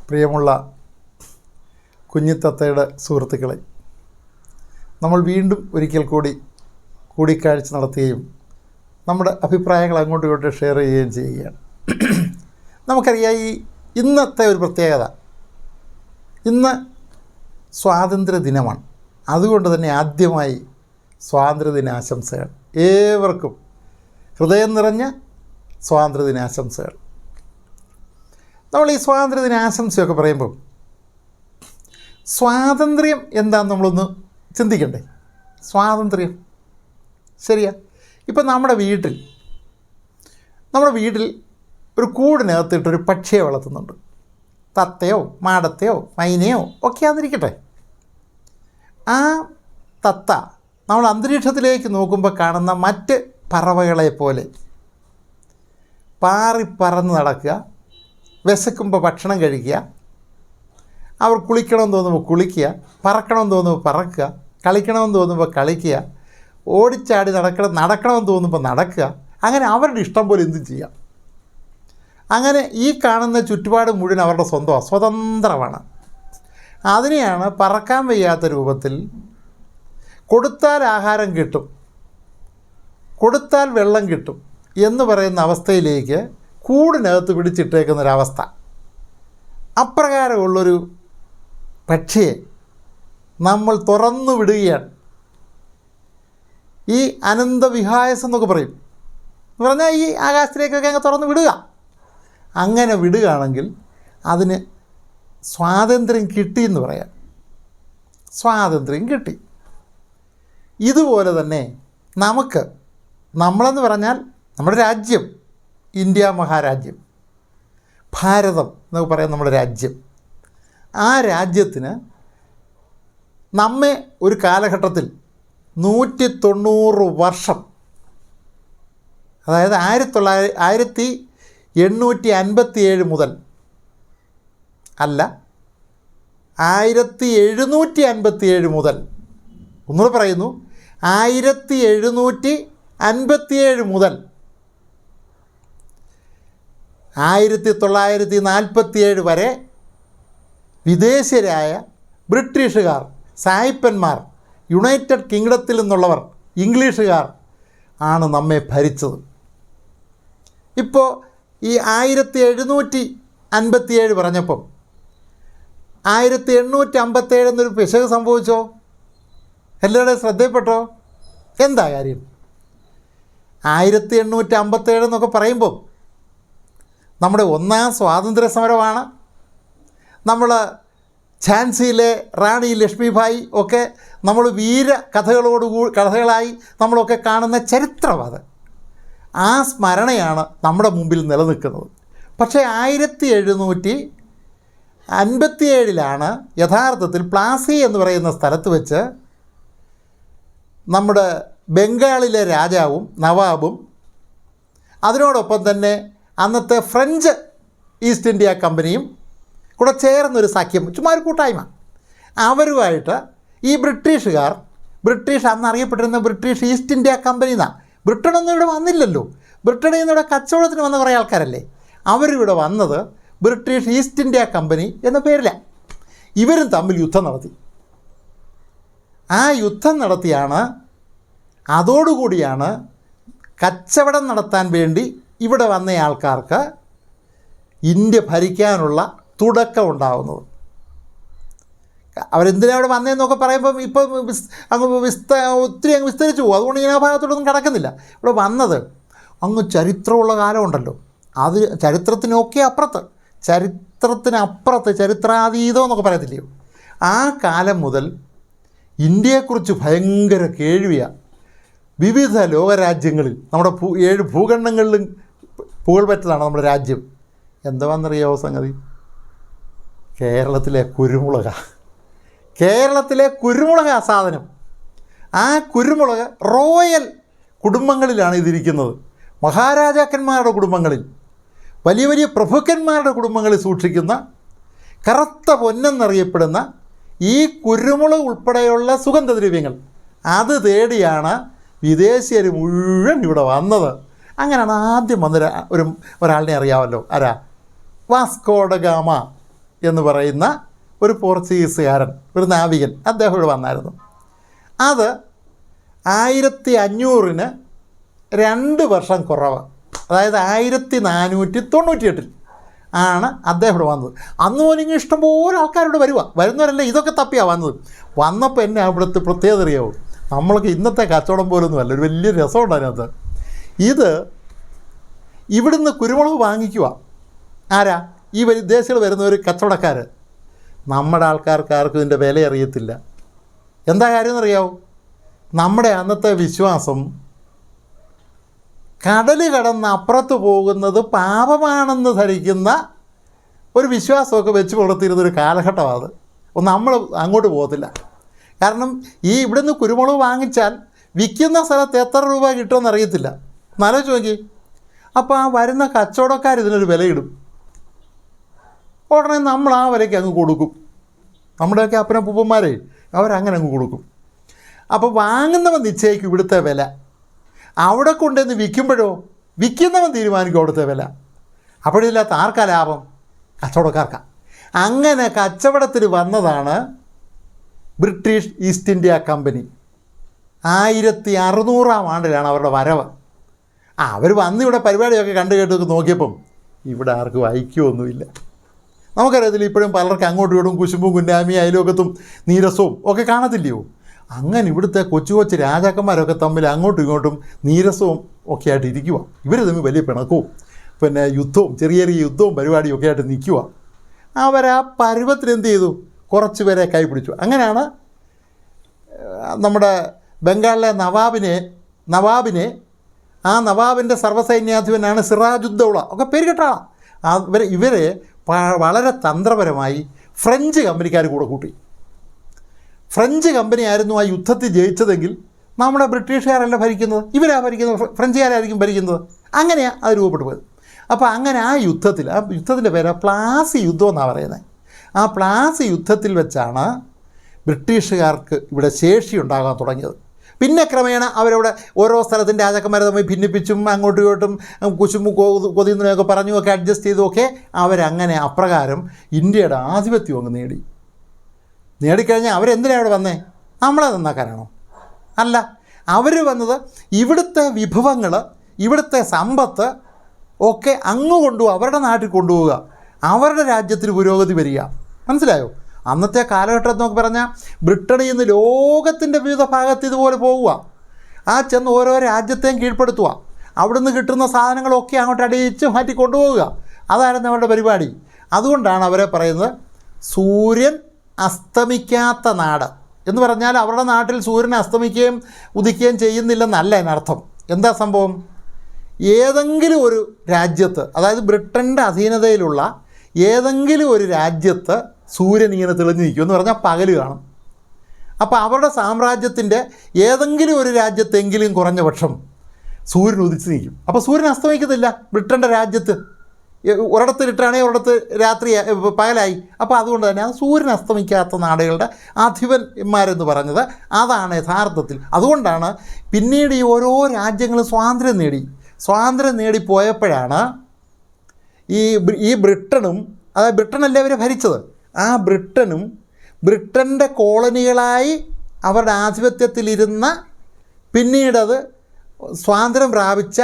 പ്രിയമുള്ള കുഞ്ഞിത്തത്തയുടെ സുഹൃത്തുക്കളെ, നമ്മൾ വീണ്ടും ഒരിക്കൽ കൂടി കൂടിക്കാഴ്ച നടത്തുകയും നമ്മുടെ അഭിപ്രായങ്ങൾ അങ്ങോട്ടും ഇങ്ങോട്ടും ഷെയർ ചെയ്യുകയും ചെയ്യുകയാണ്. നമുക്കറിയാം, ഇന്നത്തെ ഒരു പ്രത്യേകത, ഇന്ന് സ്വാതന്ത്ര്യ ദിനമാണ്. അതുകൊണ്ട് തന്നെ ആദ്യമായി സ്വാതന്ത്ര്യദിനാശംസകൾ. ഏവർക്കും ഹൃദയം നിറഞ്ഞ സ്വാതന്ത്ര്യദിനാശംസകൾ. നമ്മൾ ഈ സ്വാതന്ത്ര്യദിനാശംസയൊക്കെ പറയുമ്പം സ്വാതന്ത്ര്യം എന്താണെന്ന് നമ്മളൊന്ന് ചിന്തിക്കണ്ടേ? സ്വാതന്ത്ര്യം ശരിയാ. ഇപ്പം നമ്മുടെ വീട്ടിൽ ഒരു കൂടിനകത്തിട്ടൊരു പക്ഷിയെ വളർത്തുന്നുണ്ട്. തത്തയോ മാടത്തെയോ മൈനയോ ഒക്കെ ആണെന്നിരിക്കട്ടെ. ആ തത്ത നമ്മൾ അന്തരീക്ഷത്തിലേക്ക് നോക്കുമ്പോൾ കാണുന്ന മറ്റ് പറവകളെ പോലെ പാറിപ്പറന്ന് നടക്കുക, വിശക്കുമ്പോൾ ഭക്ഷണം കഴിക്കുക, അവർ കുളിക്കണമെന്ന് തോന്നുമ്പോൾ കുളിക്കുക, പറക്കണമെന്ന് തോന്നുമ്പോൾ പറക്കുക, കളിക്കണമെന്ന് തോന്നുമ്പോൾ കളിക്കുക, ഓടിച്ചാടി നടക്കണമെന്ന് തോന്നുമ്പോൾ നടക്കുക, അങ്ങനെ അവരുടെ ഇഷ്ടം പോലെ എന്തും ചെയ്യാം. അങ്ങനെ ഈ കാണുന്ന ചുറ്റുപാട് മുഴുവൻ അവരുടെ സ്വന്തമാണ്, സ്വതന്ത്രമാണ്. അതിനെയാണ് പറക്കാൻ വയ്യാത്ത രൂപത്തിൽ കൊടുത്താൽ ആഹാരം കിട്ടും, കൊടുത്താൽ വെള്ളം കിട്ടും എന്ന് പറയുന്ന അവസ്ഥയിലേക്ക് കൂടിനകത്ത് പിടിച്ചിട്ടേക്കുന്നൊരവസ്ഥ. അപ്രകാരമുള്ളൊരു പക്ഷിയെ നമ്മൾ തുറന്നു വിടുകയാണ്. ഈ അനന്തവിഹായസം എന്നൊക്കെ പറയും, എന്ന് പറഞ്ഞാൽ ഈ ആകാശത്തിലേക്കൊക്കെ അങ്ങ് തുറന്ന് വിടുക. അങ്ങനെ വിടുകയാണെങ്കിൽ അതിന് സ്വാതന്ത്ര്യം കിട്ടിയെന്ന് പറയാം. സ്വാതന്ത്ര്യം കിട്ടി. ഇതുപോലെ തന്നെ നമ്മളെന്ന് പറഞ്ഞാൽ നമ്മുടെ രാജ്യം, ഇന്ത്യ മഹാരാജ്യം, ഭാരതം എന്നൊക്കെ പറയാം നമ്മുടെ രാജ്യം. ആ രാജ്യത്തിന് നമ്മെ ഒരു കാലഘട്ടത്തിൽ 190 വർഷം, അതായത് 1857 മുതൽ, അല്ല 1757 മുതൽ, ഒന്നുകൂടെ പറയുന്നു, 1757 മുതൽ 1947 വരെ വിദേശീയരായ ബ്രിട്ടീഷുകാർ, സായിപ്പന്മാർ, യുണൈറ്റഡ് കിങ്ഡത്തിൽ നിന്നുള്ളവർ, ഇംഗ്ലീഷുകാർ ആണ് നമ്മെ ഭരിച്ചത്. ഇപ്പോൾ ഈ 1757 പറഞ്ഞപ്പം 1857 എന്നൊരു പിശക് സംഭവിച്ചോ? എല്ലാവരുടെയും ശ്രദ്ധയിൽപ്പെട്ടോ? എന്താ കാര്യം? 1857 എന്നൊക്കെ പറയുമ്പം നമ്മുടെ ഒന്നാം സ്വാതന്ത്ര്യ സമരമാണ്. നമ്മൾ ഝാൻസിയിലെ റാണി ലക്ഷ്മിഭായി ഒക്കെ നമ്മൾ വീര കഥകളായി നമ്മളൊക്കെ കാണുന്ന ചരിത്രമാണ്. ആ സ്മരണയാണ് നമ്മുടെ മുമ്പിൽ നിലനിൽക്കുന്നത്. പക്ഷേ 1757 യഥാർത്ഥത്തിൽ പ്ലാസി എന്ന് പറയുന്ന സ്ഥലത്ത് വെച്ച് നമ്മുടെ ബംഗാളിലെ രാജാവും നവാബും അതിനോടൊപ്പം തന്നെ അന്നത്തെ ഫ്രഞ്ച് ഈസ്റ്റ് ഇന്ത്യ കമ്പനിയും കൂടെ ചേർന്നൊരു സഖ്യം, ചുമ്മാ ഒരു കൂട്ടായ്മ, അവരുമായിട്ട് ഈ ബ്രിട്ടീഷ് അന്നറിയപ്പെട്ടിരുന്ന ബ്രിട്ടീഷ് ഈസ്റ്റ് ഇന്ത്യ കമ്പനി എന്നാണ്. ബ്രിട്ടനൊന്നും ഇവിടെ വന്നില്ലല്ലോ. ബ്രിട്ടനിൽ നിന്ന് ഇവിടെ കച്ചവടത്തിന് വന്ന കുറേ ആൾക്കാരല്ലേ. അവരിവിടെ വന്നത് ബ്രിട്ടീഷ് ഈസ്റ്റ് ഇന്ത്യ കമ്പനി എന്ന പേരിലാണ്. ഇവരും തമ്മിൽ യുദ്ധം നടത്തി. ആ യുദ്ധം അതോടുകൂടിയാണ് കച്ചവടം നടത്താൻ വേണ്ടി ഇവിടെ വന്ന ആൾക്കാർക്ക് ഇന്ത്യ ഭരിക്കാനുള്ള തുടക്കം ഉണ്ടാകുന്നത്. അവരെന്തിനാണ് അവിടെ വന്നതെന്നൊക്കെ പറയുമ്പം ഇപ്പം ഒത്തിരി വിസ്തരിച്ചു പോകും. അതുകൊണ്ട് ഞാൻ ആ ഭാഗത്തോടൊന്നും കിടക്കുന്നില്ല. ഇവിടെ വന്നത് അങ്ങ് ചരിത്രമുള്ള കാലമുണ്ടല്ലോ, അത് ചരിത്രത്തിനൊക്കെ അപ്പുറത്ത്, ചരിത്രാതീതം എന്നൊക്കെ പറയത്തില്ലയോ, ആ കാലം മുതൽ ഇന്ത്യയെക്കുറിച്ച് ഭയങ്കര കേൾവിയാണ്. വിവിധ ലോകരാജ്യങ്ങളിൽ, നമ്മുടെ 7 ഭൂഖണ്ഡങ്ങളിലും പുകഴ്പെറ്റതാണ് നമ്മുടെ രാജ്യം. എന്താണെന്നറിയാവോ സംഗതി? കേരളത്തിലെ കുരുമുളക സാധനം. ആ കുരുമുളക് റോയൽ കുടുംബങ്ങളിലാണ് ഇതിരിക്കുന്നത്. മഹാരാജാക്കന്മാരുടെ കുടുംബങ്ങളിൽ, വലിയ വലിയ പ്രഭുക്കന്മാരുടെ കുടുംബങ്ങളിൽ സൂക്ഷിക്കുന്ന കറുത്ത പൊന്നെന്നറിയപ്പെടുന്ന ഈ കുരുമുളക് ഉൾപ്പെടെയുള്ള സുഗന്ധദ്രവ്യങ്ങൾ അത് തേടിയാണ് വിദേശീയർ മുഴുവൻ ഇവിടെ വന്നത്. അങ്ങനെയാണ് ആദ്യം വന്ന ഒരാളിനെ അറിയാമല്ലോ, ആരാ? Vasco da Gama. എന്ന് പറയുന്ന ഒരു പോർച്ചുഗീസുകാരൻ, ഒരു നാവികൻ, അദ്ദേഹം ഇവിടെ വന്നായിരുന്നു. അത് 1500 2 വർഷം കുറവ്, അതായത് 1498 ആണ് അദ്ദേഹം ഇവിടെ വന്നത്. അന്ന് പോലും ഇങ്ങനെ ഇഷ്ടംപോലെ ആൾക്കാരോട് വരുന്നവരല്ല ഇതൊക്കെ തപ്പിയാണ് വന്നത്. വന്നപ്പോൾ എന്നെ അവിടുത്തെ പ്രത്യേകത അറിയാവും, നമ്മൾക്ക് ഇന്നത്തെ കച്ചവടം പോലൊന്നും അല്ല, ഒരു വലിയ രസമുണ്ട് അതിനകത്ത്. ഇത് ഇവിടുന്ന് കുരുമുളക് വാങ്ങിക്കുക ആരാ? ഈ വിദേശികൾ വരുന്ന ഒരു കച്ചവടക്കാർ. നമ്മുടെ ആൾക്കാർക്ക് ആർക്കും ഇതിൻ്റെ വില അറിയത്തില്ല. എന്താ കാര്യം എന്നറിയാവോ? നമ്മുടെ അന്നത്തെ വിശ്വാസം കടൽ കടന്ന് അപ്പുറത്ത് പോകുന്നത് പാപമാണെന്ന് ധരിക്കുന്ന ഒരു വിശ്വാസമൊക്കെ വെച്ച് പുലർത്തിയിരുന്നൊരു കാലഘട്ടമാണ്. നമ്മൾ അങ്ങോട്ട് പോകത്തില്ല. കാരണം ഇവിടുന്ന് കുരുമുളക് വാങ്ങിച്ചാൽ വിൽക്കുന്ന സ്ഥലത്ത് എത്ര രൂപ കിട്ടുമെന്ന് അറിയത്തില്ല. ആലോചിച്ച് നോക്കി. അപ്പോൾ ആ വരുന്ന കച്ചവടക്കാർ ഇതിനൊരു വിലയിടും. ഉടനെ നമ്മൾ ആ വിലയ്ക്ക് അങ്ങ് കൊടുക്കും. നമ്മുടെയൊക്കെ അപ്പനപ്പൂപ്പന്മാരെ അവരങ്ങനെ അങ്ങ് കൊടുക്കും. അപ്പോൾ വാങ്ങുന്നവൻ നിശ്ചയിക്കും ഇവിടുത്തെ വില. അവിടെ കൊണ്ടുവന്ന് വിൽക്കുമ്പോഴോ വിൽക്കുന്നവൻ തീരുമാനിക്കും അവിടുത്തെ വില. അപ്പോഴില്ലാത്ത ആർക്കാ ലാഭം? കച്ചവടക്കാർക്കാണ്. അങ്ങനെ കച്ചവടത്തിന് വന്നതാണ് ബ്രിട്ടീഷ് ഈസ്റ്റ് ഇന്ത്യ കമ്പനി. 1600 ആണ്ടിലാണ് അവരുടെ വരവ്. അവർ വന്ന് ഇവിടെ പരിപാടിയൊക്കെ കണ്ടു കേട്ടൊക്കെ നോക്കിയപ്പം ഇവിടെ ആർക്കും ഐക്യമൊന്നുമില്ല. നമുക്കറിയത്തില്ല, ഇപ്പോഴും പലർക്കും അങ്ങോട്ടും ഇങ്ങോട്ടും കുശുമ്പും കുന്നാമിയും അയലോക്കത്തും നീരസവും ഒക്കെ കാണത്തില്ലയോ? അങ്ങനെ ഇവിടുത്തെ കൊച്ചു കൊച്ചു രാജാക്കന്മാരൊക്കെ തമ്മിൽ അങ്ങോട്ടും ഇങ്ങോട്ടും നീരസവും ഒക്കെ ആയിട്ട് ഇരിക്കുക. ഇവർ തമ്മിൽ വലിയ പിണക്കവും പിന്നെ യുദ്ധവും ചെറിയ ചെറിയ യുദ്ധവും പരിപാടിയും ഒക്കെ ആയിട്ട് നിൽക്കുക. അവരാ പരുവത്തിന് എന്ത് ചെയ്തു? കുറച്ച് പേരെ കൈപിടിച്ചു. അങ്ങനെയാണ് നമ്മുടെ ബംഗാളിലെ നവാബിനെ ആ നവാബിൻ്റെ സർവ്വസൈന്യാധിപനാണ് സിറാജുദ്ദൗള ഒക്കെ പേര് കേട്ടാണ്. ഇവരെ വളരെ തന്ത്രപരമായി ഫ്രഞ്ച് കമ്പനിക്കാർ കൂടെ കൂട്ടി. ഫ്രഞ്ച് കമ്പനിയായിരുന്നു ആ യുദ്ധത്തിൽ ജയിച്ചതെങ്കിൽ നമ്മുടെ ബ്രിട്ടീഷുകാരല്ല ഭരിക്കുന്നത്, ഇവരാണ് ഭരിക്കുന്നത്, ഫ്രഞ്ചുകാരായിരിക്കും ഭരിക്കുന്നത്. അങ്ങനെയാണ് അത് രൂപപ്പെട്ടു പോയത്. അപ്പോൾ അങ്ങനെ ആ യുദ്ധത്തിൻ്റെ പേര് പ്ലാസി യുദ്ധം എന്നാണ് പറയുന്നത്. ആ പ്ലാസി യുദ്ധത്തിൽ വെച്ചാണ് ബ്രിട്ടീഷുകാർക്ക് ഇവിടെ ശേഷി ഉണ്ടാകാൻ തുടങ്ങിയത്. പിന്നെ ക്രമേണ അവരവിടെ ഓരോ സ്ഥലത്തിൻ്റെ രാജാക്കന്മാരെ തമ്മിൽ ഭിന്നിപ്പിച്ചും അങ്ങോട്ടും ഇങ്ങോട്ടും കുശുമ്പും കൊതിയുന്നതിനൊക്കെ പറഞ്ഞുമൊക്കെ അഡ്ജസ്റ്റ് ചെയ്തുമൊക്കെ അവരങ്ങനെ അപ്രകാരം ഇന്ത്യയുടെ ആധിപത്യം അങ്ങ് നേടിക്കഴിഞ്ഞാൽ അവരെന്തിനാണ് അവിടെ വന്നേ? നമ്മളെ നന്നാക്കാനാണോ? അല്ല, അവർ വന്നത് ഇവിടുത്തെ വിഭവങ്ങൾ, ഇവിടുത്തെ സമ്പത്ത് ഒക്കെ അങ്ങ് കൊണ്ടുപോവുക, അവരുടെ നാട്ടിൽ കൊണ്ടുപോവുക, അവരുടെ രാജ്യത്തിന് പുരോഗതി വരിക. മനസ്സിലായോ? അന്നത്തെ കാലഘട്ടം എന്നൊക്കെ പറഞ്ഞാൽ ബ്രിട്ടനിൽ നിന്ന് ലോകത്തിൻ്റെ വിവിധ ഭാഗത്ത് ഇതുപോലെ പോവുക, ചെന്ന് ഓരോ രാജ്യത്തെയും കീഴ്പ്പെടുത്തുക, അവിടുന്ന് കിട്ടുന്ന സാധനങ്ങളൊക്കെ അങ്ങോട്ട് അടിയിച്ച് മാറ്റി കൊണ്ടുപോവുക. അതായിരുന്നു അവരുടെ പരിപാടി. അതുകൊണ്ടാണ് അവരെ പറയുന്നത് സൂര്യൻ അസ്തമിക്കാത്ത നാട് എന്ന് പറഞ്ഞാൽ അവരുടെ നാട്ടിൽ സൂര്യൻ അസ്തമിക്കുകയും ഉദിക്കുകയും ചെയ്യുന്നില്ലെന്നല്ല അതിനർത്ഥം. എന്താ സംഭവം? ഏതെങ്കിലും ഒരു രാജ്യത്ത്, അതായത് ബ്രിട്ടൻ്റെ അധീനതയിലുള്ള ഏതെങ്കിലും ഒരു രാജ്യത്ത് സൂര്യൻ ഇങ്ങനെ തെളിഞ്ഞു നിൽക്കും എന്ന് പറഞ്ഞാൽ പകൽ കാണും. അപ്പോൾ അവരുടെ സാമ്രാജ്യത്തിൻ്റെ ഏതെങ്കിലും ഒരു രാജ്യത്തെങ്കിലും കുറഞ്ഞ പക്ഷം സൂര്യൻ ഉദിച്ച് നിൽക്കും. അപ്പോൾ സൂര്യൻ അസ്തമിക്കുന്നില്ല ബ്രിട്ടൻ്റെ രാജ്യത്ത്. ഒരിടത്ത് ഇരുട്ടാണെങ്കിൽ ഒരിടത്ത് രാത്രി പകലായി. അപ്പോൾ അതുകൊണ്ട് തന്നെ ആ സൂര്യൻ അസ്തമിക്കാത്ത നാടുകളുടെ അധിപന്മാരെന്ന് പറഞ്ഞത് അതാണ് യഥാർത്ഥത്തിൽ. അതുകൊണ്ടാണ് പിന്നീട് ഈ ഓരോ രാജ്യങ്ങളും സ്വാതന്ത്ര്യം നേടിപ്പോയപ്പോഴാണ് ഈ ബ്രിട്ടനും, അതായത് ബ്രിട്ടനല്ലേ അവരെ ഭരിച്ചത്, ആ ബ്രിട്ടൻ്റെ കോളനികളായി അവരുടെ ആധിപത്യത്തിലിരുന്ന പിന്നീടത് സ്വാതന്ത്ര്യം പ്രാപിച്ച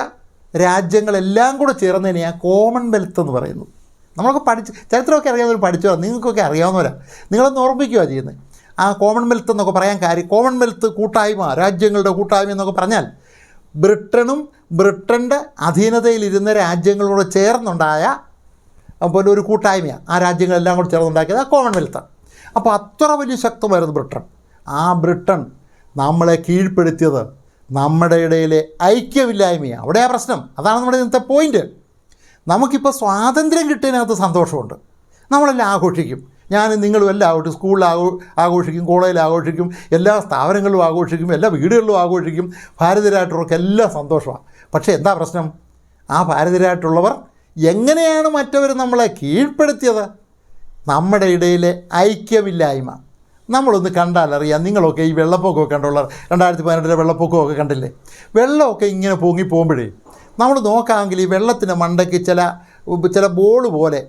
രാജ്യങ്ങളെല്ലാം കൂടെ ചേർന്നതിനെയാണ് കോമൺവെൽത്ത് എന്ന് പറയുന്നത്. നമ്മളൊക്കെ ചരിത്രമൊക്കെ അറിയാവുന്നവർ പഠിച്ചവരാ, നിങ്ങൾക്കൊക്കെ അറിയാവുന്നവരാ, നിങ്ങളൊന്ന് ഓർമ്മിക്കുകയാണ് ചെയ്യുന്നത്. ആ കോമൺവെൽത്ത് എന്നൊക്കെ പറയാൻ കാര്യം, കോമൺവെൽത്ത് കൂട്ടായ്മ, രാജ്യങ്ങളുടെ കൂട്ടായ്മ എന്നൊക്കെ പറഞ്ഞാൽ ബ്രിട്ടൻ്റെ അധീനതയിലിരുന്ന രാജ്യങ്ങളോട് ചേർന്നുണ്ടായ പോലെ ഒരു കൂട്ടായ്മയാണ്. ആ രാജ്യങ്ങളെല്ലാം കൂടെ ചേർന്നുണ്ടാക്കിയത് ആ കോമൺവെൽത്താണ്. അപ്പോൾ അത്ര വലിയ ശക്തമായിരുന്നു ബ്രിട്ടൻ. ആ ബ്രിട്ടൻ നമ്മളെ കീഴ്പ്പെടുത്തിയത് നമ്മുടെ ഇടയിലെ ഐക്യമില്ലായ്മയാണ്. അവിടെയാണ് പ്രശ്നം. അതാണ് നമ്മുടെ ഇന്നത്തെ പോയിൻ്റ്. നമുക്കിപ്പോൾ സ്വാതന്ത്ര്യം കിട്ടിയതിനകത്ത് സന്തോഷമുണ്ട്, നമ്മളെല്ലാം ആഘോഷിക്കും. നിങ്ങളും എല്ലാം സ്കൂളിൽ ആഘോഷിക്കും, കോളേജിൽ ആഘോഷിക്കും, എല്ലാ സ്ഥാപനങ്ങളിലും ആഘോഷിക്കും, എല്ലാ വീടുകളിലും ആഘോഷിക്കും. ഭാരതീയരായിട്ടുള്ളവർക്ക് എല്ലാം സന്തോഷമാണ്. പക്ഷേ എന്താ പ്രശ്നം? ആ ഭാരതീയരായിട്ടുള്ളവർ എങ്ങനെയാണ് മറ്റവർ നമ്മളെ കീഴ്പ്പെടുത്തിയത്? നമ്മുടെ ഇടയിലെ ഐക്യമില്ലായ്മ നമ്മളൊന്ന് കണ്ടാലറിയാം. നിങ്ങളൊക്കെ ഈ വെള്ളപ്പൊക്കമൊക്കെ കണ്ടുള്ള 2018 വെള്ളപ്പൊക്കമൊക്കെ കണ്ടില്ലേ? വെള്ളമൊക്കെ ഇങ്ങനെ പൊങ്ങി പോകുമ്പോഴേ നമ്മൾ നോക്കാമെങ്കിൽ ഈ വെള്ളത്തിൻ്റെ മണ്ടയ്ക്ക് ചില ബോൾ പോലെ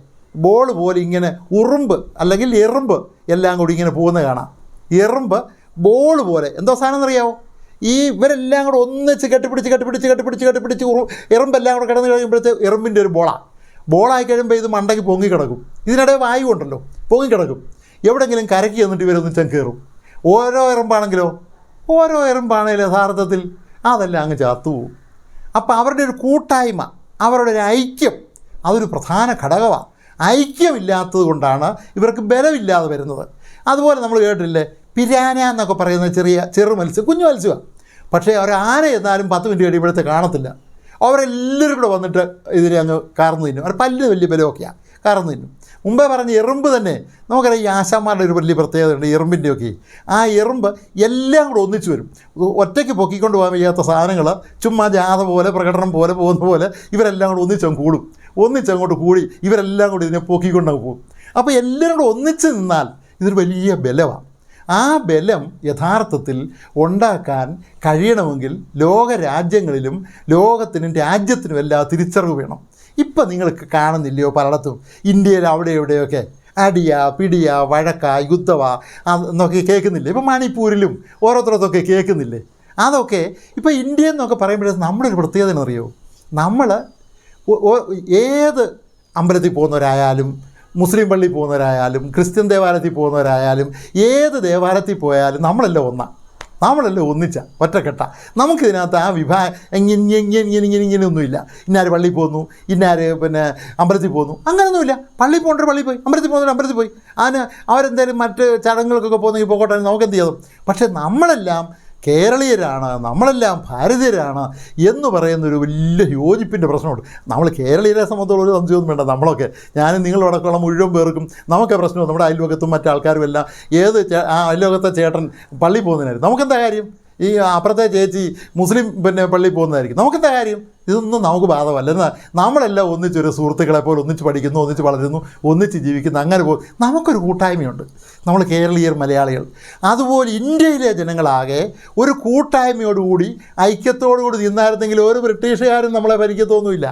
ബോൾ പോലെ ഇങ്ങനെ ഉറുമ്പ് അല്ലെങ്കിൽ എറുമ്പ് എല്ലാം കൂടി ഇങ്ങനെ പോകുന്നത് കാണാം. എറുമ്പ് ബോൾ പോലെ എന്തോ സാധനം എന്നറിയാമോ? ഈ ഇവരെല്ലാം കൂടെ ഒന്നിച്ച് കെട്ടിപ്പിടിച്ച് എറുമ്പെല്ലാം കൂടെ കിടന്ന് കഴിയുമ്പോഴത്തെ എറുമ്പിൻ്റെ ഒരു ബോളായി കഴിയുമ്പോൾ ഇത് മണ്ടയ്ക്ക് പൊങ്ങിക്കിടക്കും. ഇതിനിടെ വായു ഉണ്ടല്ലോ, പൊങ്ങിക്കിടക്കും. എവിടെയെങ്കിലും കരയ്ക്ക് ചെന്നിട്ട് ഇവരൊന്നിച്ചങ്ങ് കയറും. ഓരോ എറുമ്പാണെങ്കിലും യഥാർത്ഥത്തിൽ അതെല്ലാം അങ്ങ് ചത്തുപോകും. അപ്പോൾ അവരുടെ ഒരു കൂട്ടായ്മ, അവരുടെ ഒരു ഐക്യം, അതൊരു പ്രധാന ഘടകമാണ്. ഐക്യമില്ലാത്തത് കൊണ്ടാണ് ഇവർക്ക് ബലമില്ലാതെ വരുന്നത്. അതുപോലെ നമ്മൾ കേട്ടില്ലേ, പിരാന എന്നൊക്കെ പറയുന്ന ചെറു മത്സ്യം, കുഞ്ഞു മത്സ്യമാണ്. പക്ഷേ ഒരാന എന്നാലും 10 മിനിറ്റ് കഴിയുമ്പോഴത്തെ കാണത്തില്ല. അവരെല്ലാവരും കൂടെ വന്നിട്ട് ഇതിനെ അങ്ങ് കറന്നു തിന്നും. അവർ പല്ലിന് വലിയ ബലമൊക്കെയാണ്, കറന്നു തിന്നും. മുമ്പേ പറഞ്ഞ എറുമ്പ് തന്നെ നമുക്കറിയാം, ഈ ആശാന്മാരുടെ ഒരു വലിയ പ്രത്യേകതയുണ്ട് എറുമ്പിൻ്റെയൊക്കെ. ആ എറുമ്പ് എല്ലാം കൂടെ ഒന്നിച്ച് വരും. ഒറ്റയ്ക്ക് പൊക്കിക്കൊണ്ട് പോകാൻ വയ്യാത്ത സാധനങ്ങൾ ചുമ്മാ ജാഥ പോലെ പ്രകടനം പോലെ പോകുന്ന പോലെ ഇവരെല്ലാം കൂടെ ഒന്നിച്ചങ്ങോട്ട് കൂടി ഇവരെല്ലാം കൂടി ഇതിനെ പൊക്കിക്കൊണ്ടങ്ങ് പോകും. അപ്പോൾ എല്ലാവരും കൂടെ ഒന്നിച്ച് നിന്നാൽ ഇതൊരു വലിയ ബലമാണ്. ആ ബലം യഥാർത്ഥത്തിൽ ഉണ്ടാക്കാൻ കഴിയണമെങ്കിൽ ലോകരാജ്യങ്ങളിലും ലോകത്തിനും രാജ്യത്തിനും എല്ലാം തിരിച്ചറിവ് വേണം. ഇപ്പം നിങ്ങൾക്ക് കാണുന്നില്ലയോ പലയിടത്തും ഇന്ത്യയിൽ അവിടെ എവിടെയൊക്കെ അടിയ പിടിയ വഴക്ക യുദ്ധവ എന്നൊക്കെ കേൾക്കുന്നില്ലേ? ഇപ്പം മണിപ്പൂരിലും ഓരോരുത്തരത്തൊക്കെ കേൾക്കുന്നില്ലേ? അതൊക്കെ ഇപ്പോൾ ഇന്ത്യ എന്നൊക്കെ പറയുമ്പോഴേ നമ്മുടെ ഒരു പ്രത്യേകത എന്നറിയോ? നമ്മൾ ഏത് അമ്പലത്തിൽ പോകുന്നവരായാലും മുസ്ലിം പള്ളിയിൽ പോകുന്നവരായാലും ക്രിസ്ത്യൻ ദേവാലയത്തിൽ പോകുന്നവരായാലും ഏത് ദേവാലയത്തിൽ പോയാലും നമ്മളെല്ലാം ഒന്നിച്ച ഒറ്റക്കെട്ട. നമുക്കിതിനകത്ത് ആ ഇങ്ങനെയൊന്നുമില്ല. ഇന്നാര് പള്ളിയിൽ പോകുന്നു, ഇന്നാര് അമ്പലത്തിൽ പോകുന്നു, അങ്ങനെയൊന്നുമില്ല. പള്ളിയിൽ പോകേണ്ടവർ പള്ളിയിൽ പോയി, അമ്പലത്തിൽ പോകുന്നവർ അമ്പലത്തിൽ പോയി. അതിന് അവരെന്തെങ്കിലും മറ്റ് ചടങ്ങുകൾക്കൊക്കെ പോകുന്നെങ്കിൽ പോകട്ടെ, നമുക്കെന്ത് ചെയ്യും. പക്ഷേ നമ്മളെല്ലാം കേരളീയരാണ്, നമ്മളെല്ലാം ഭാരതീയരാണ് എന്ന് പറയുന്നൊരു വലിയ യോജിപ്പിൻ്റെ പ്രശ്നമുണ്ട്. നമ്മൾ കേരളീയരെ സംബന്ധിച്ചുള്ള ഒരു സംശയമൊന്നും വേണ്ട. നമ്മളൊക്കെ ഞാനും നിങ്ങളടക്കമുള്ള മുഴുവൻ പേർക്കും നമുക്ക് പ്രശ്നവും നമ്മുടെ അയൽവക്കത്തും മറ്റാൾക്കാരും എല്ലാം അയൽവക്കത്തെ ചേട്ടൻ പള്ളിയിൽ പോകുന്നതിനായിരുന്നു നമുക്കെന്താ കാര്യം? ഈ അപ്പുറത്തെ ചേച്ചി മുസ്ലിം പള്ളിയിൽ പോകുന്നതായിരിക്കും, നമുക്കെന്താ കാര്യം? ഇതൊന്നും നമുക്ക് ബാധകമല്ല. എന്നാൽ നമ്മളെല്ലാം ഒന്നിച്ചൊരു സുഹൃത്തുക്കളെ പോലെ ഒന്നിച്ച് പഠിക്കുന്നു, ഒന്നിച്ച് വളരുന്നു, ഒന്നിച്ച് ജീവിക്കുന്നു. അങ്ങനെ നമുക്കൊരു കൂട്ടായ്മയുണ്ട്, നമ്മൾ കേരളീയർ മലയാളികൾ. അതുപോലെ ഇന്ത്യയിലെ ജനങ്ങളാകെ ഒരു കൂട്ടായ്മയോടുകൂടി ഐക്യത്തോടുകൂടി നിന്നായിരുന്നെങ്കിൽ ഒരു ബ്രിട്ടീഷുകാരും നമ്മളെ ഭരിക്കത്തൊന്നുമില്ല.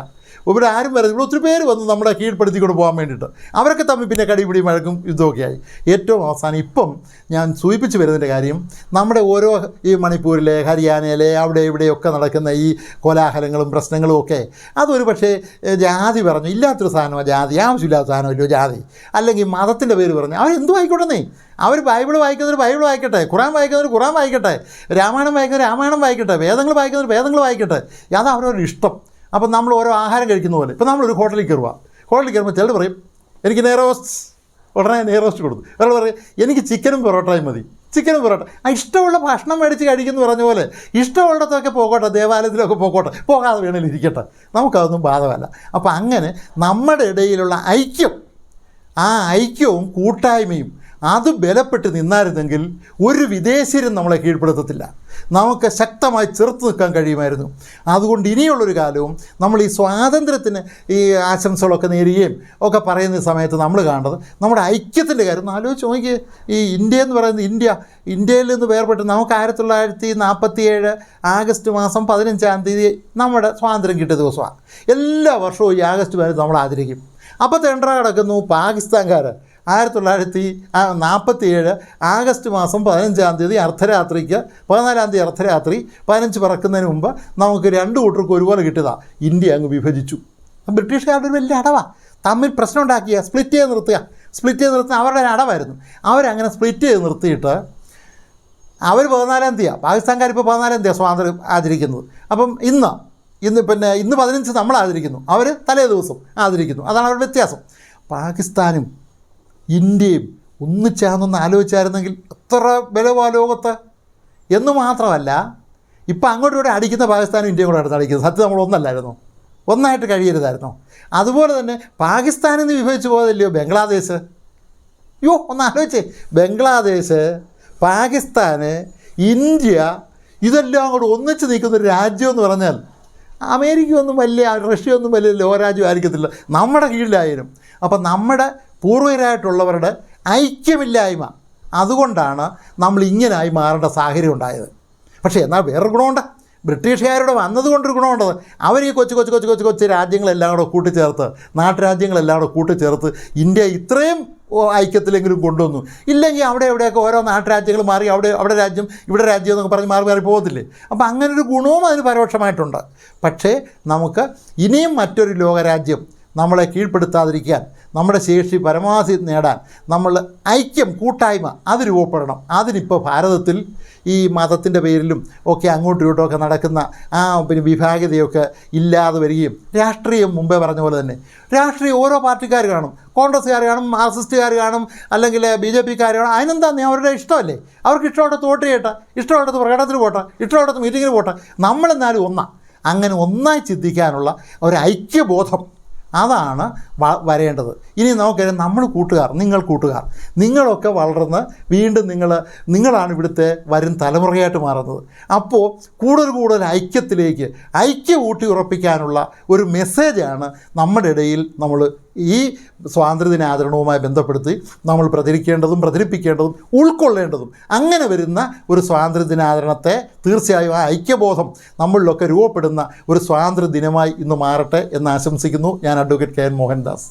ഇവിടെ ആരും വരുന്നത്, ഇവിടെ ഒത്തിരി പേര് വന്നു നമ്മളെ കീഴ്പ്പെടുത്തിക്കൊണ്ട് പോകാൻ വേണ്ടിയിട്ട്. അവരൊക്കെ തമ്മിൽ പിന്നെ കടിപിടി മഴക്കും യുദ്ധമൊക്കെ ആയി. ഏറ്റവും അവസാനം ഇപ്പം ഞാൻ സൂചിപ്പിച്ച് വരുന്നതിൻ്റെ കാര്യം, നമ്മുടെ ഓരോ ഈ മണിപ്പൂരിലെ ഹരിയാനയിലെ അവിടെ ഇവിടെയൊക്കെ നടക്കുന്ന ഈ കോലാഹലങ്ങളും പ്രശ്നങ്ങളും ഒക്കെ അതൊരു പക്ഷേ ജാതി പറഞ്ഞു ഇല്ലാത്തൊരു സാധനമാണ് ജാതി, ആവശ്യമില്ലാത്ത സാധനമല്ലോ ജാതി. അല്ലെങ്കിൽ മതത്തിൻ്റെ പേര് പറഞ്ഞു അവരെന്തും ആയിക്കോട്ടെ. അവർ ബൈബിൾ വായിക്കുന്നവർ ബൈബിൾ വായിക്കട്ടെ, ഖുറാൻ വായിക്കുന്നവർ ഖുറാൻ വായിക്കട്ടെ, രാമായണം വായിക്കുന്നവർ രാമായണം വായിക്കട്ടെ, വേദങ്ങൾ വായിക്കുന്നവർ വേദങ്ങൾ വായിക്കട്ടെ. അത് അവരവരുടെ ഇഷ്ടം. അപ്പം നമ്മൾ ഓരോ ആഹാരം കഴിക്കുന്ന പോലെ, ഇപ്പോൾ നമ്മളൊരു ഹോട്ടലിൽ കയറുമ്പോൾ ചിലർ പറയും എനിക്ക് നെയ്റോസ്റ്റ്, ഉടനെ നെയ്റോസ്റ്റ് കൊടുത്തു. ഒരാൾ പറയും എനിക്ക് ചിക്കനും പൊറോട്ടയും മതി, ചിക്കനും പൊറോട്ട. ഇഷ്ടമുള്ള ഭക്ഷണം മേടിച്ച് കഴിക്കുന്നു പറഞ്ഞ പോലെ ഇഷ്ടമുള്ളതൊക്കെ പോകട്ടെ, ദേവാലയത്തിലൊക്കെ പോകാതെ വേണമെങ്കിൽ ഇരിക്കട്ടെ, നമുക്കതൊന്നും ബാധകമല്ല. അപ്പോൾ അങ്ങനെ നമ്മുടെ ഇടയിലുള്ള ഐക്യം, ആ ഐക്യവും കൂട്ടായ്മയും അത് ബലപ്പെട്ട് നിന്നായിരുന്നെങ്കിൽ ഒരു വിദേശീയരും നമ്മളെ കീഴ്പ്പെടുത്തത്തില്ല, നമുക്ക് ശക്തമായി ചെറുത്ത് നിൽക്കാൻ കഴിയുമായിരുന്നു. അതുകൊണ്ട് ഇനിയുള്ളൊരു കാലവും നമ്മൾ ഈ സ്വാതന്ത്ര്യത്തിന് ഈ ആശംസകളൊക്കെ നേരുകയും ഒക്കെ പറയുന്ന സമയത്ത് നമ്മൾ കാണേണ്ടത് നമ്മുടെ ഐക്യത്തിൻ്റെ കാര്യം. ഒന്ന് ആലോചിച്ച് നോക്കിയേ, ഈ ഇന്ത്യ എന്ന് പറയുന്നത് ഇന്ത്യയിൽ നിന്ന് വേർപെട്ട് നമുക്ക് 1947 ആഗസ്റ്റ് മാസം 15 നമ്മുടെ സ്വാതന്ത്ര്യം കിട്ടിയ ദിവസമാണ്. എല്ലാ വർഷവും ഈ ആഗസ്റ്റ് 15 നമ്മൾ ആചരിക്കും. അപ്പോൾ തെണ്ടറ കിടക്കുന്നു പാകിസ്ഥാൻകാർ 1947 ആഗസ്റ്റ് മാസം 15 അർദ്ധരാത്രിക്ക് 14 അർദ്ധരാത്രി 15 പറക്കുന്നതിന് മുമ്പ് നമുക്ക് 2 കൂട്ടർക്ക് ഒരുപോലെ കിട്ടിയതാണ്. ഇന്ത്യ അങ്ങ് വിഭജിച്ചു. ബ്രിട്ടീഷുകാരുടെ ഒരു വലിയ അടവാണ്, തമ്മിൽ പ്രശ്നം ഉണ്ടാക്കിയ സ്പ്ലിറ്റ് ചെയ്ത് നിർത്തുക അവരുടെ അടവായിരുന്നു. അവരങ്ങനെ സ്പ്ലിറ്റ് ചെയ്ത് നിർത്തിയിട്ട് അവർ 14 പാകിസ്ഥാൻകാർ ഇപ്പോൾ 14 സ്വാതന്ത്ര്യം ആചരിക്കുന്നത്. അപ്പം ഇന്ന് 15 നമ്മൾ ആചരിക്കുന്നു, അവർ തലേ ദിവസം ആചരിക്കുന്നു. അതാണ് അവരുടെ വ്യത്യാസം. പാകിസ്ഥാനും ഇന്ത്യയും ഒന്നിച്ചാന്നൊന്ന് ആലോചിച്ചായിരുന്നെങ്കിൽ എത്ര ബലവാ ലോകത്ത്. എന്ന് മാത്രമല്ല, ഇപ്പം അങ്ങോട്ടും ഇവിടെ അടിക്കുന്ന പാകിസ്ഥാനും ഇന്ത്യയും കൂടെ അടുത്ത് അടിക്കുന്നത്. സത്യം നമ്മൾ ഒന്നല്ലായിരുന്നോ? ഒന്നായിട്ട് കഴിയരുതായിരുന്നോ? അതുപോലെ തന്നെ പാകിസ്ഥാനിൽ നിന്ന് വിഭജിച്ച് പോയതല്ലയോ ബംഗ്ലാദേശ്. ഒന്ന് ആലോചിച്ചേ, ബംഗ്ലാദേശ്, പാകിസ്ഥാന്, ഇന്ത്യ ഇതെല്ലാം കൂടെ ഒന്നിച്ച് നിൽക്കുന്നൊരു രാജ്യമെന്ന് പറഞ്ഞാൽ അമേരിക്കയൊന്നും റഷ്യയൊന്നും വലിയ ലോകരാജ്യം ആയിരിക്കത്തില്ല, നമ്മുടെ കീഴിലായാലും. അപ്പം നമ്മുടെ പൂർവികരായിട്ടുള്ളവരുടെ ഐക്യമില്ലായ്മ, അതുകൊണ്ടാണ് നമ്മൾ ഇങ്ങനായി മാറേണ്ട സാഹചര്യം ഉണ്ടായത്. പക്ഷേ എന്നാൽ വേറൊരു ഗുണമുണ്ട്. ബ്രിട്ടീഷുകാരോട് വന്നതുകൊണ്ടൊരു ഗുണമുണ്ടത്. അവർ ഈ കൊച്ചു രാജ്യങ്ങളെല്ലാം കൂടെ കൂട്ടിച്ചേർത്ത്, നാട്ടുരാജ്യങ്ങളെല്ലാം കൂടെ കൂട്ടിച്ചേർത്ത് ഇന്ത്യ ഇത്രയും ഐക്യത്തിലെങ്കിലും കൊണ്ടുവന്നു. ഇല്ലെങ്കിൽ അവിടെ എവിടെയൊക്കെ ഓരോ നാട്ടുരാജ്യങ്ങൾ മാറി അവിടെ രാജ്യം ഇവിടെ രാജ്യം എന്നൊക്കെ പറഞ്ഞ് മാറി പോകത്തില്ലേ. അപ്പോൾ അങ്ങനൊരു ഗുണവും അതിന് പരോക്ഷമായിട്ടുണ്ട്. പക്ഷേ നമുക്ക് ഇനിയും മറ്റൊരു ലോകരാജ്യം നമ്മളെ കീഴ്പ്പെടുത്താതിരിക്കാൻ, നമ്മുടെ ശേഷി പരമാവധി നേടാൻ നമ്മൾ ഐക്യം, കൂട്ടായ്മ അത് രൂപപ്പെടണം. അതിനിപ്പോൾ ഭാരതത്തിൽ ഈ മതത്തിൻ്റെ പേരിലും ഒക്കെ അങ്ങോട്ടും ഇങ്ങോട്ടുമൊക്കെ നടക്കുന്ന പിന്നെ വിഭാഗതയൊക്കെ ഇല്ലാതെ വരികയും, രാഷ്ട്രീയം മുമ്പേ പറഞ്ഞ പോലെ തന്നെ രാഷ്ട്രീയം ഓരോ പാർട്ടിക്കാർ കാണും, കോൺഗ്രസ്സുകാർ കാണും, മാർക്സിസ്റ്റുകാർ കാണും, അല്ലെങ്കിൽ BJP കാണും. അതിനെന്താ അവരുടെ ഇഷ്ടമല്ലേ, അവർക്ക് ഇഷ്ടമുള്ളത് വോട്ട് ചെയ്യട്ടെ, ഇഷ്ടമുള്ളത് പ്രകടനത്തിന് പോട്ടെ, ഇഷ്ടമുള്ളത് മീറ്റിങ്ങിന് പോട്ടെ. നമ്മളെന്നാലും അങ്ങനെ ഒന്നായി ചിന്തിക്കാനുള്ള ഒരു ഐക്യബോധം അതാണ് വരേണ്ടത്. ഇനി നമുക്കറിയാം, നമ്മൾ കൂട്ടുകാർ, നിങ്ങളൊക്കെ വളർന്ന് വീണ്ടും നിങ്ങളാണ് ഇവിടുത്തെ വരും തലമുറയായിട്ട് മാറുന്നത്. അപ്പോൾ കൂടുതൽ ഐക്യത്തിലേക്ക്, ഊട്ടി ഉറപ്പിക്കാനുള്ള ഒരു മെസ്സേജാണ് നമ്മുടെ ഇടയിൽ നമ്മൾ ഈ സ്വാതന്ത്ര്യദിനാചരണവുമായി ബന്ധപ്പെടുത്തി നമ്മൾ പ്രചരിപ്പിക്കേണ്ടതും ഉൾക്കൊള്ളേണ്ടതും. അങ്ങനെ വരുന്ന ഒരു സ്വാതന്ത്ര്യദിനാചരണത്തെ തീർച്ചയായും ആ ഐക്യബോധം നമ്മളിലൊക്കെ രൂപപ്പെടുന്ന ഒരു സ്വാതന്ത്ര്യദിനമായി ഇന്ന് മാറട്ടെ എന്ന് ആശംസിക്കുന്നു. ഞാൻ അഡ്വക്കേറ്റ് KN മോഹൻദാസ്.